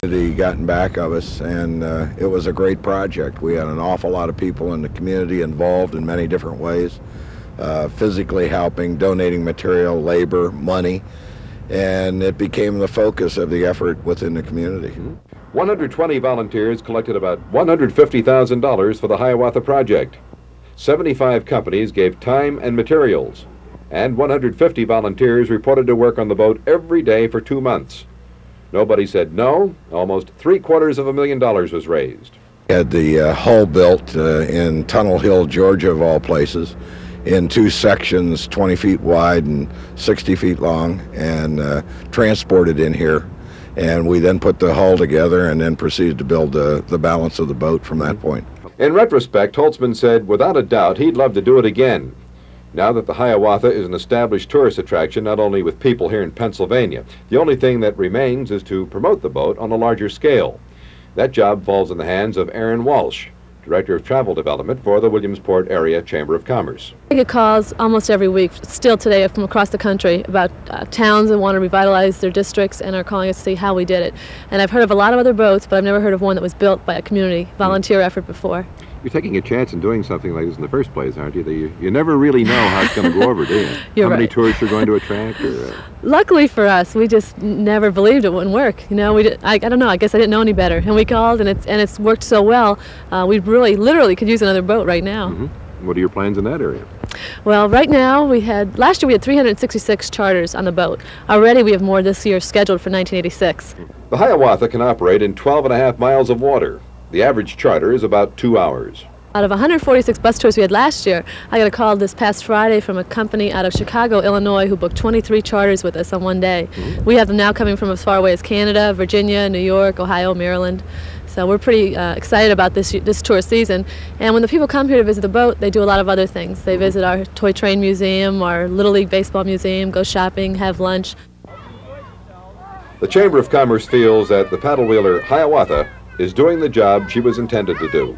He gotten back of us, and it was a great project. We had an awful lot of people in the community involved in many different ways, physically helping, donating material, labor, money, and it became the focus of the effort within the community. 120 volunteers collected about $150,000 for the Hiawatha project. 75 companies gave time and materials, and 150 volunteers reported to work on the boat every day for 2 months. Nobody said no. Almost $750,000 was raised. We had the hull built in Tunnel Hill, Georgia, of all places, in 2 sections, 20 feet wide and 60 feet long, and transported in here. And we then put the hull together and then proceeded to build the balance of the boat from that point. In retrospect, Holtzman said, without a doubt, he'd love to do it again. Now that the Hiawatha is an established tourist attraction, not only with people here in Pennsylvania, the only thing that remains is to promote the boat on a larger scale. That job falls in the hands of Aaron Walsh, Director of Travel Development for the Williamsport Area Chamber of Commerce. I get calls almost every week, still today, from across the country about towns that want to revitalize their districts and are calling us to see how we did it. And I've heard of a lot of other boats, but I've never heard of one that was built by a community volunteer effort before. You're taking a chance in doing something like this in the first place, aren't you? You never really know how it's going to go over, do you? You're how many right. tourists you're going to attract? Or, Luckily for us, we just never believed it wouldn't work. You know, I don't know. I guess I didn't know any better, and we called, and it's worked so well. We really, literally, could use another boat right now. What are your plans in that area? Well, right now last year we had 366 charters on the boat. Already we have more this year scheduled for 1986. The Hiawatha can operate in 12.5 miles of water. The average charter is about 2 hours. Out of 146 bus tours we had last year, I got a call this past Friday from a company out of Chicago, Illinois, who booked 23 charters with us on one day. We have them now coming from as far away as Canada, Virginia, New York, Ohio, Maryland. So we're pretty excited about this tour season. And when the people come here to visit the boat, they do a lot of other things. They visit our toy train museum, our Little League baseball museum, go shopping, have lunch. The Chamber of Commerce feels that the paddle wheeler Hiawatha is doing the job she was intended to do.